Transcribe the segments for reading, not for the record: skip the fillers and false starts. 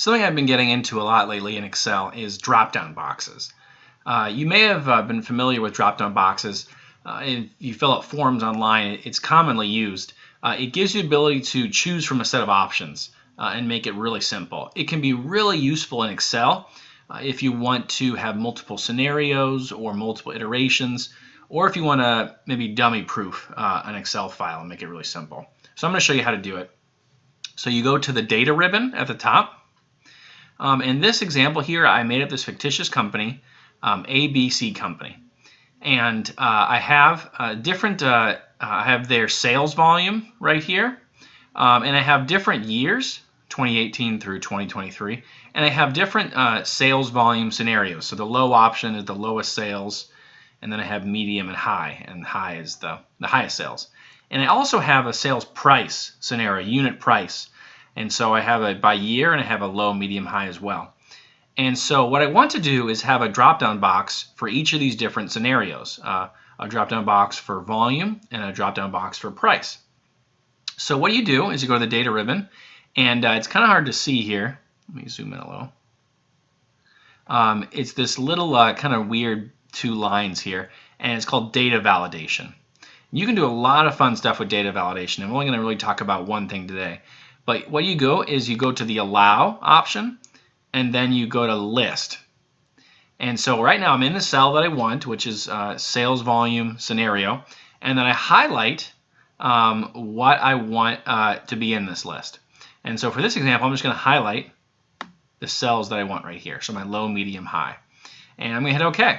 Something I've been getting into a lot lately in Excel is drop-down boxes. You may have been familiar with drop-down boxes. If you fill out forms online, it's commonly used. It gives you the ability to choose from a set of options and make it really simple. It can be really useful in Excel if you want to have multiple scenarios or multiple iterations, or if you want to maybe dummy-proof an Excel file and make it really simple. So I'm going to show you how to do it. So you go to the data ribbon at the top. In this example here, I made up this fictitious company, ABC Company, and I have I have their sales volume right here, and I have different years, 2018 through 2023, and I have different sales volume scenarios. So the low option is the lowest sales, and then I have medium and high is the highest sales. And I also have a sales price scenario, unit price. And so I have a by year, and I have a low, medium, high as well. And so what I want to do is have a drop-down box for each of these different scenarios. A drop-down box for volume and a drop-down box for price. So what you do is you go to the data ribbon, and it's kind of hard to see here. Let me zoom in a little. It's this little kind of weird two lines here, and it's called data validation. You can do a lot of fun stuff with data validation. I'm only going to really talk about one thing today. But what you go is you go to the Allow option, and then you go to List. And so right now I'm in the cell that I want, which is Sales Volume Scenario, and then I highlight what I want to be in this list. And so for this example, I'm just going to highlight the cells that I want right here, so my low, medium, high. And I'm going to hit OK.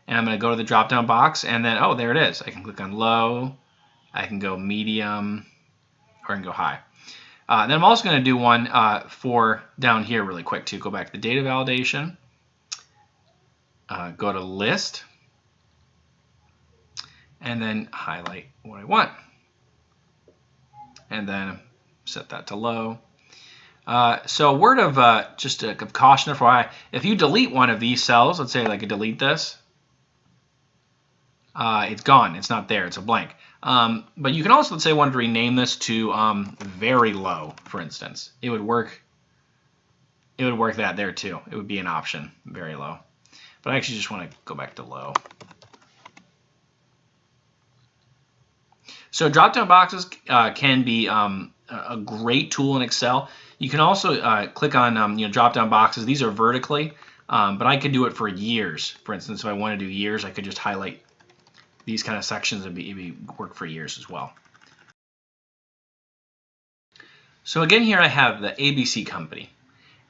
And I'm going to go to the drop-down box, and then, oh, there it is. I can click on low, I can go medium, or I can go high. Then I'm also going to do one for down here really quick too. Go back to the data validation, go to list, and then highlight what I want. And then set that to low. So a word of just a caution FYI, if you delete one of these cells, let's say like I delete this, it's gone, it's not there, it's a blank. But you can also, let's say, want to rename this to very low, for instance. It would work that there too. It would be an option, very low. But I actually just want to go back to low. So drop-down boxes can be a great tool in Excel. You can also click on drop-down boxes. These are vertically, but I could do it for years. For instance, if I want to do years, I could just highlight these kind of sections and work for years as well. So again, here I have the ABC Company,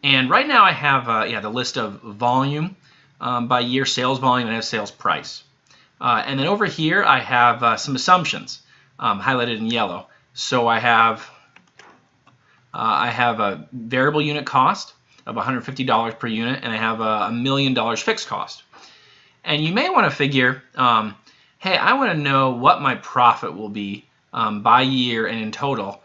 and right now I have the list of volume by year, sales volume, and I have sales price. And then over here I have some assumptions highlighted in yellow. So I have a variable unit cost of $150 per unit, and I have a $1 million fixed cost. And you may want to figure, hey, I want to know what my profit will be by year and in total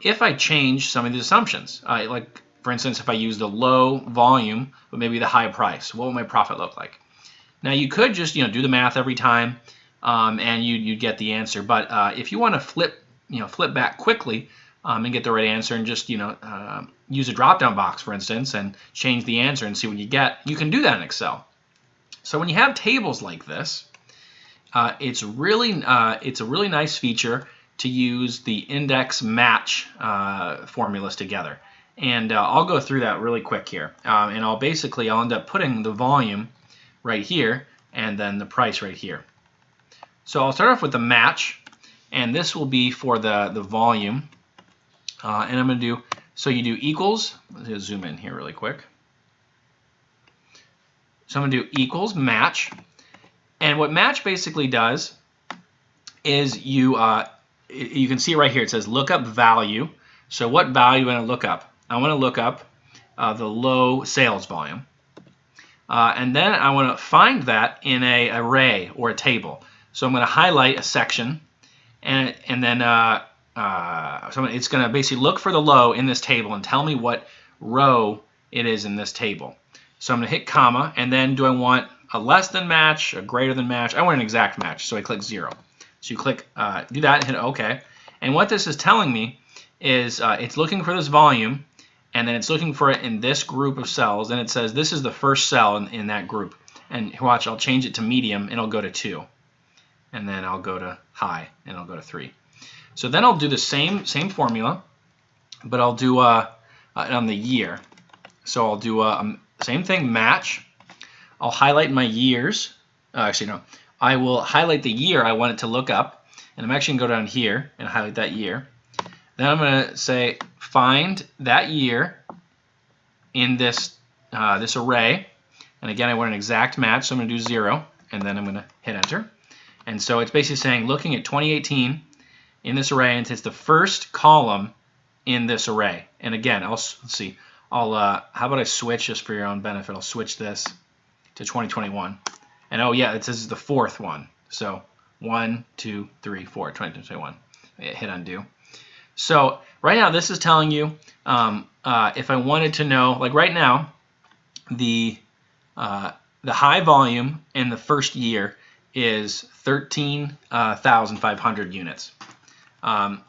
if I change some of these assumptions. Like, for instance, if I use the low volume but maybe the high price, what will my profit look like? Now, you could just do the math every time and you'd get the answer. But if you want to flip back quickly and get the right answer and just use a drop-down box, for instance, and change the answer and see what you get, you can do that in Excel. So when you have tables like this, it's a really nice feature to use the index match formulas together. And I'll go through that really quick here. And I'll end up putting the volume right here and then the price right here. So I'll start off with the match, and this will be for the volume. And I'm going to do, so you do equals, let's zoom in here really quick. So I'm going to do equals match. And what match basically does is you can see right here, it says lookup value. So what value am I going to look up? I want to look up the low sales volume. And then I want to find that in an array or a table. So I'm going to highlight a section, and then so it's going to basically look for the low in this table and tell me what row it is in this table. So I'm going to hit comma, and then do I want a less than match, a greater than match? I want an exact match, so I click 0. So you click, do that and hit OK. And what this is telling me is it's looking for this volume, and then it's looking for it in this group of cells, and it says this is the first cell in that group. And watch, I'll change it to medium, and it'll go to 2. And then I'll go to high, and it'll go to 3. So then I'll do the same formula, but I'll do on the year. So I'll do same thing, match. I'll highlight my years. Actually, no. I will highlight the year I want it to look up, and I'm actually going to go down here and highlight that year. Then I'm going to say find that year in this this array. And again, I want an exact match, so I'm going to do 0, and then I'm going to hit enter. And so it's basically saying looking at 2018 in this array, and it's the first column in this array. And again, let's see. How about I switch just for your own benefit? I'll switch this to 2021. And oh yeah, it says it's the 4th one. So 1, 2, 3, 4, 2021. Hit undo. So right now this is telling you if I wanted to know, like right now, the high volume in the first year is 13,500 units.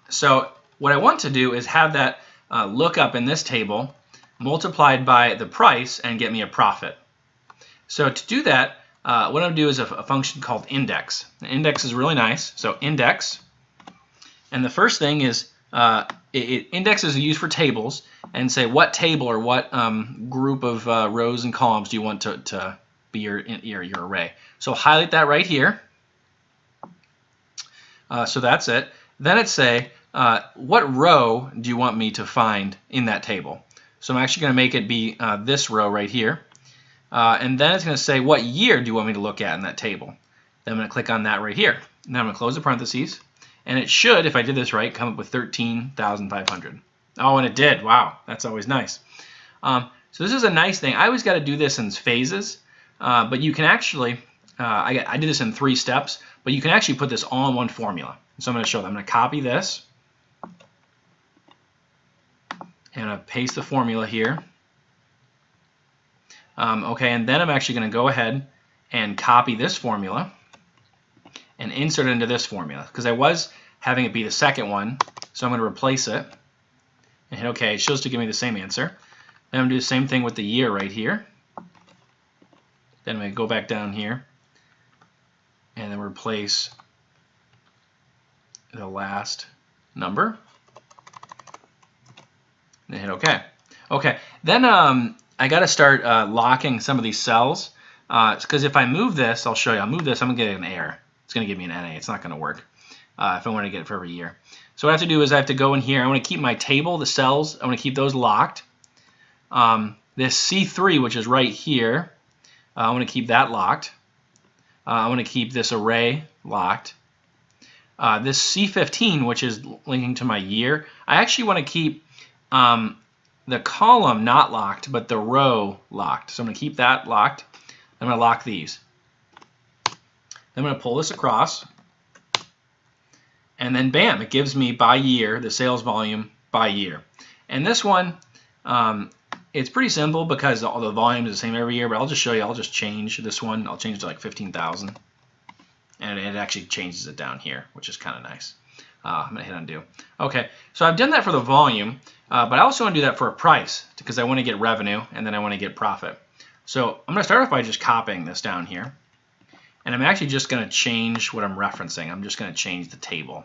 So what I want to do is have that look up in this table multiplied by the price and get me a profit. So to do that, what I'll do is a function called index. The index is really nice. So index, and the first thing is index is used for tables, and say what table or what group of rows and columns do you want to be your array. So highlight that right here. So that's it. Then it's say what row do you want me to find in that table. So I'm actually going to make it be this row right here. And then it's going to say what year do you want me to look at in that table. Then I'm going to click on that right here. Now I'm going to close the parentheses. And it should, if I did this right, come up with 13,500. Oh, and it did. Wow, that's always nice. So this is a nice thing. I always got to do this in phases, but you can actually, I did this in 3 steps, but you can actually put this all in one formula. So I'm going to show them. I'm going to copy this, and I paste the formula here. Okay, and then I'm actually going to go ahead and copy this formula and insert it into this formula, because I was having it be the second one, so I'm going to replace it and hit OK. It shows to give me the same answer. Then I'm going to do the same thing with the year right here. Then I'm going to go back down here and then replace the last number and hit OK. Okay, then I got to start locking some of these cells, because if I move this, I'll show you. I'll move this, I'm going to get an error. It's going to give me an NA. It's not going to work if I want to get it for every year. So what I have to do is I have to go in here. I want to keep my table, the cells, I want to keep those locked. This C3, which is right here, I want to keep that locked. I want to keep this array locked. This C15, which is linking to my year, I actually want to keep the column not locked, but the row locked. So I'm going to keep that locked. I'm going to lock these. I'm going to pull this across, and then bam, it gives me by year, the sales volume by year. And this one, it's pretty simple because all the volume is the same every year, but I'll just show you. I'll just change this one. I'll change it to like 15,000, and it actually changes it down here, which is kind of nice. I'm going to hit undo. Okay, so I've done that for the volume, but I also want to do that for a price because I want to get revenue and then I want to get profit. So I'm going to start off by just copying this down here. And I'm actually just going to change what I'm referencing. I'm just going to change the table.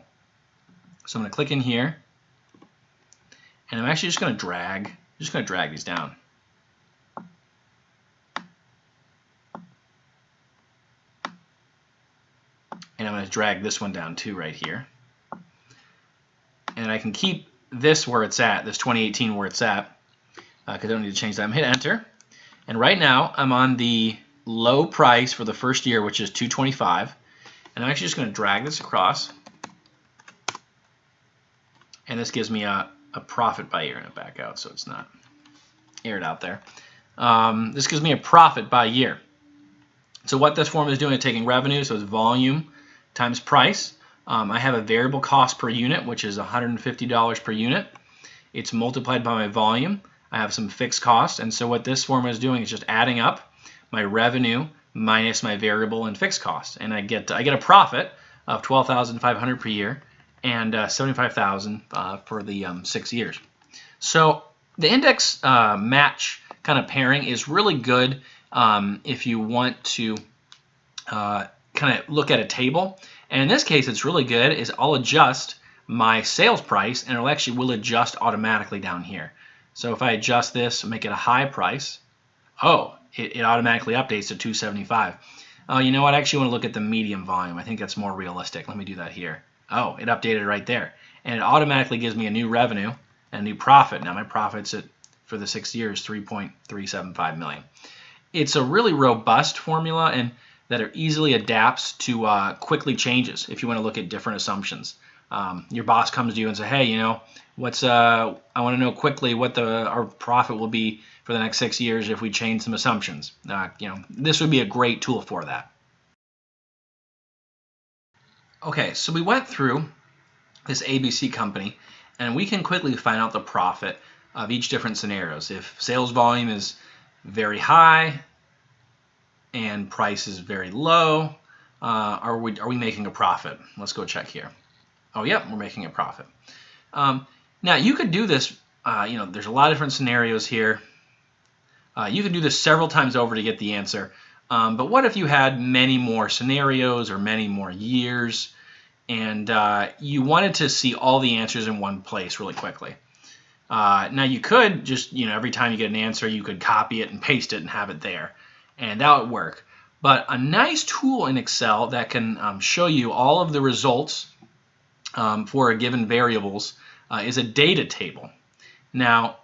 So I'm going to click in here, and I'm actually just going to drag these down. And I'm going to drag this one down too right here. And I can keep this where it's at, this 2018 where it's at, because I don't need to change that. I'm going to hit enter. And right now I'm on the low price for the first year, which is $225, and I'm actually just going to drag this across, and this gives me a profit by year. And back out so it's not aired out there. This gives me a profit by year. So what this formula is doing is taking revenue, so it's volume times price. I have a variable cost per unit, which is $150 per unit. It's multiplied by my volume. I have some fixed costs, and so what this formula is doing is just adding up my revenue minus my variable and fixed costs, and I get a profit of $12,500 per year and $75,000 for the 6 years. So The index match kind of pairing is really good if you want to kind of look at a table. And in this case, it's really good is I'll adjust my sales price, and it actually will adjust automatically down here. So if I adjust this, make it a high price, it automatically updates to 275. You know what? I actually want to look at the medium volume. I think that's more realistic. Let me do that here. Oh, it updated right there. And it automatically gives me a new revenue and a new profit. Now my profit's for the 6 years, 3.375 million. It's a really robust formula and that it easily adapts to quickly changes if you want to look at different assumptions. Your boss comes to you and says, hey, you know, I want to know quickly what our profit will be for the next 6 years if we change some assumptions. You know, this would be a great tool for that. Okay, so we went through this ABC company, and we can quickly find out the profit of each different scenarios. If sales volume is very high and price is very low, are we making a profit? Let's go check here. Oh, yep, we're making a profit. Now, you could do this, you know, there's a lot of different scenarios here. You could do this several times over to get the answer. But what if you had many more scenarios or many more years and you wanted to see all the answers in one place really quickly? Now, you could just, you know, every time you get an answer, you could copy it and paste it and have it there. And that would work. But a nice tool in Excel that can show you all of the results for a given variables is a data table. Now,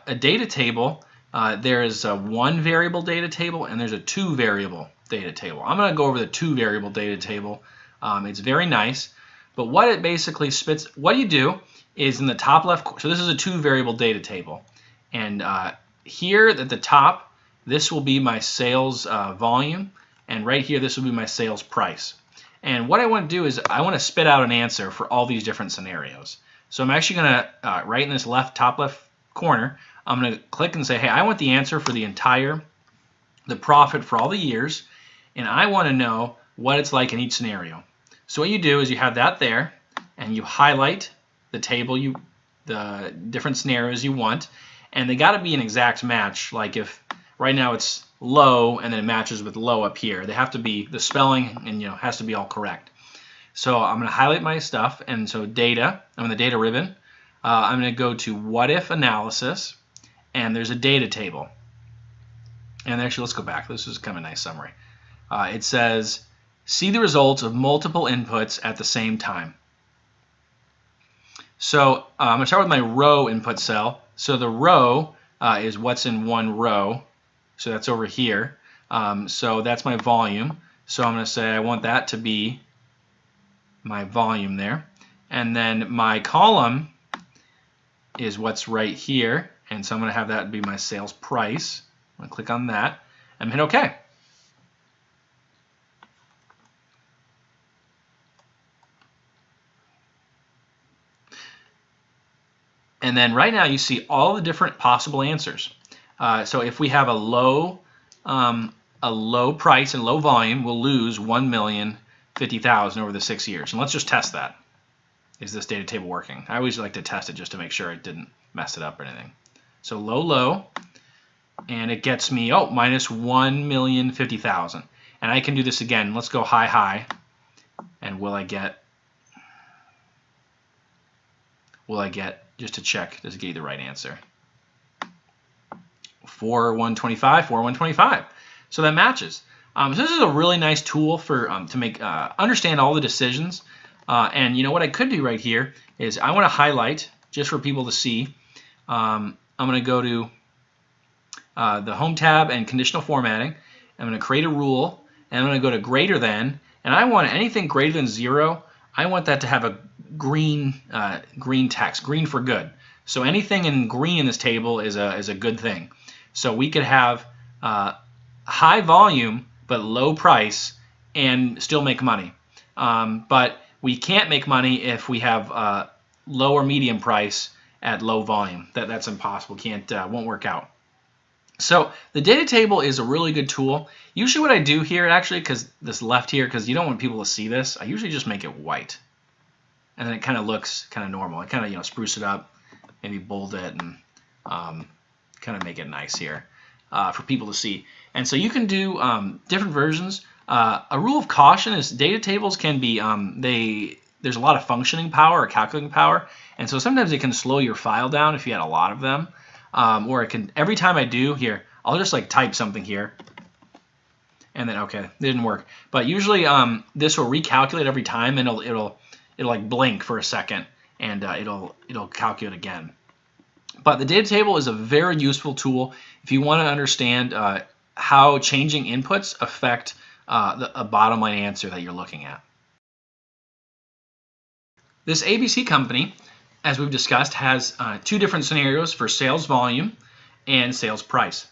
a data table, there is a one variable data table and there's a two variable data table. I'm going to go over the two variable data table. It's very nice, but what it basically spits, what you do is in the top left, so this is a two variable data table, and here at the top, this will be my sales volume, and right here this will be my sales price. And what I want to do is I want to spit out an answer for all these different scenarios. So I'm actually going to, right in this top left corner, I'm going to click and say, hey, I want the answer for the profit for all the years, and I want to know what it's like in each scenario. So what you do is you have that there, and you highlight the table, the different scenarios you want, and they got to be an exact match. Like if right now it's low and then it matches with low up here, they have to be, the spelling and has to be all correct. So I'm going to highlight my stuff, and so data, I'm in the data ribbon. I'm going to go to what if analysis, and there's a data table. And actually, let's go back. This is kind of a nice summary. It says, see the results of multiple inputs at the same time. So I'm going to start with my row input cell. So the row is what's in one row. So that's over here. So that's my volume. So I'm going to say I want that to be my volume there. And then my column is what's right here. And so I'm going to have that be my sales price. I'm going to click on that and hit OK. And then right now you see all the different possible answers. So if we have a low price and low volume, we'll lose 1,050,000 over the 6 years. And let's just test that. Is this data table working? I always like to test it just to make sure it didn't mess it up or anything. So low, and it gets me, oh, minus 1,050,000. And I can do this again. Let's go high, and will I get, just to check, does it get you the right answer? 4,125, 4,125. So that matches. So this is a really nice tool for to make understand all the decisions. And you know what I could do right here is I want to highlight just for people to see. I'm going to go to the Home tab and Conditional Formatting. I'm going to create a rule, and I'm going to go to greater than, and I want anything greater than 0. I want that to have a green text, green for good. So anything in green in this table is a good thing. So we could have high volume but low price and still make money. But we can't make money if we have low or medium price at low volume. That's impossible. Won't work out. So the data table is a really good tool. Usually what I do here, actually, because this left here, because you don't want people to see this, I usually just make it white. And then it kind of looks kind of normal. I kind of spruce it up, maybe bold it, and kind of make it nice here for people to see. And so you can do different versions. A rule of caution is data tables can be, there's a lot of functioning power or calculating power, and so sometimes it can slow your file down if you had a lot of them. Or it can, every time I do here, I'll just like type something here, and then okay, it didn't work. But usually this will recalculate every time, and it'll like blink for a second, and it'll calculate again. But the data table is a very useful tool if you want to understand how changing inputs affect a bottom line answer that you're looking at. This ABC company, as we've discussed, has two different scenarios for sales volume and sales price.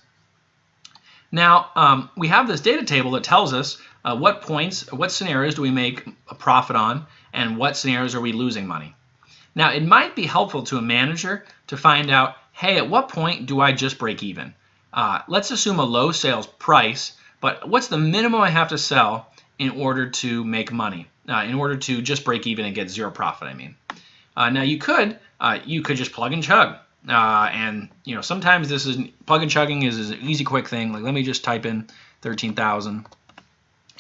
Now, we have this data table that tells us what points, what scenarios do we make a profit on, and what scenarios are we losing money. Now, it might be helpful to a manager to find out, hey, at what point do I just break even? Let's assume a low sales price, but what's the minimum I have to sell in order to make money, in order to just break even and get zero profit, I mean. Now, you could just plug and chug. And you know, sometimes this is plug and chugging is an easy, quick thing. Like, let me just type in 13,000,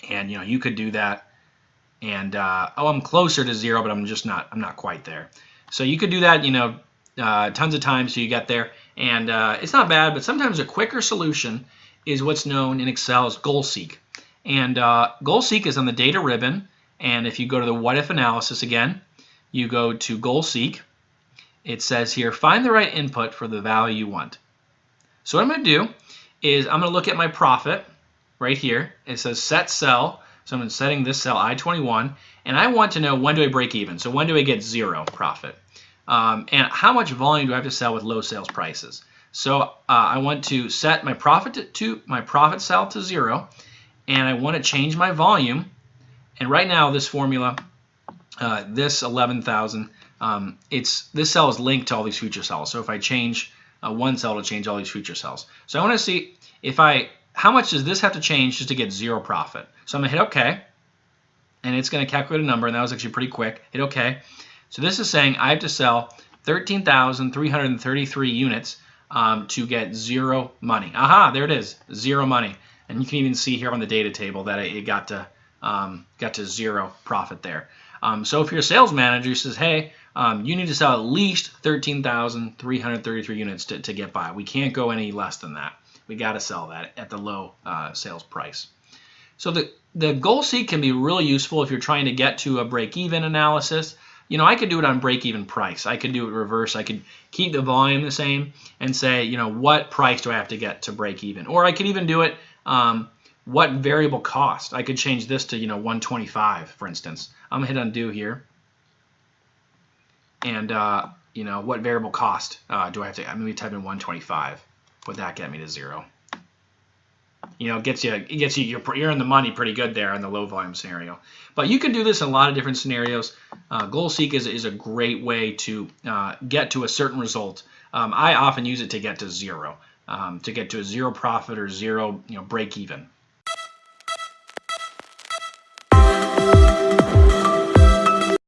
and you know, you could do that. And oh, I'm closer to zero, but I'm not quite there. So you could do that, you know, tons of times so you get there, and it's not bad. But sometimes a quicker solution is what's known in Excel as goal seek. And goal seek is on the data ribbon. And if you go to the what if analysis again, you go to goal seek. It says here, find the right input for the value you want. So what I'm going to do is I'm going to look at my profit right here. It says set cell. So I'm setting this cell I-21, and I want to know when do I break even. So when do I get zero profit? And how much volume do I have to sell with low sales prices? So I want to set my profit to my profit cell to zero, and I want to change my volume. And right now, this formula, this 11,000, this cell is linked to all these future cells. So if I change one cell, it'll change all these future cells. So I want to see how much does this have to change just to get zero profit. So I'm going to hit OK, and it's going to calculate a number, and that was actually pretty quick. Hit OK. So this is saying I have to sell 13,333 units to get zero money. Aha, there it is, zero money. And you can even see here on the data table that it got to zero profit there. So if you're a sales manager who says, hey, you need to sell at least 13,333 units to get by. We can't go any less than that. We got to sell that at the low sales price. So the goal seek can be really useful if you're trying to get to a break-even analysis. You know, I could do it on break-even price. I could do it reverse. I could keep the volume the same and say, you know, what price do I have to get to break even? Or I could even do it, what variable cost? I could change this to, you know, 125, for instance. I'm going to hit undo here. And, you know, what variable cost do I have to, I'm going to type in 125. Would that get me to zero? You know, you're in the money pretty good there in the low volume scenario. But you can do this in a lot of different scenarios. Goal seek is a great way to get to a certain result. I often use it to get to zero, to get to a zero profit or zero, you know, break even.